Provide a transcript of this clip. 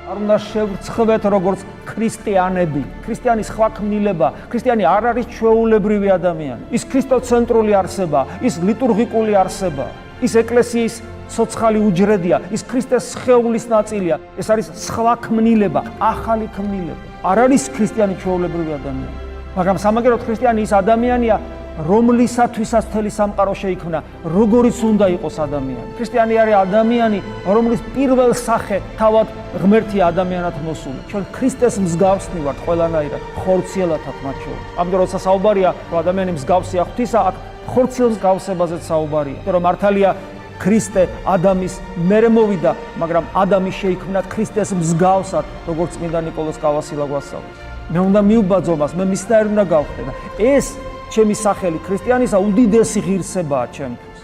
არ უნდა შევრცხվეთ როგორც ქრისტიანები. ქრისტიანი სხვა ქმნილება, ქრისტიანი არ არის ჩვეულებრივი ადამიანი. ის ქრისტოცენტრული არსება, ის ლიტურგიკული არსება, ის ეკლესიის სოცხალი უჯრედია, ის ქრისტეს სხეულის ნაწილია. ეს არის სხვა ქმნილება, ახალი ქმნილება. არ არის ქრისტიანი ჩვეულებრივი ადამიანი. მაგრამ სამაგეროდ ქრისტიანი ის ადამიანია, რომლისათვისაც მთელი სამყარო შეიქმნა, როგორიც უნდა იყოს ადამიანი. ქრისტიანი არის ადამიანი, რომლის პირველ სახე თავად ღმერთია ადამიანად მოსული. ჩვენ ქრისტეს მსგავსნი ვართ ყველანაირად, ხორციელათაც მათ შორის. ამიტომ როცა საუბარია, რომ ადამიანი მსგავსია ღვთისა, აქ ხორციელ მსგავსებაზეც საუბარია. რომ მართალია ქრისტე ადამის მერე მოვიდა, მაგრამ ადამი შეიქმნა ქრისტეს მსგავსად, როგორც წმინდა ნიკოლოზ კავასილა გვასწავლის. მე უნდა მიუბაძო მას, მე მისნაირ უნდა გავხდე და ეს ჩემი სახელი ქრისტიანისა უდიდესი ღირსებაა ჩემთვის.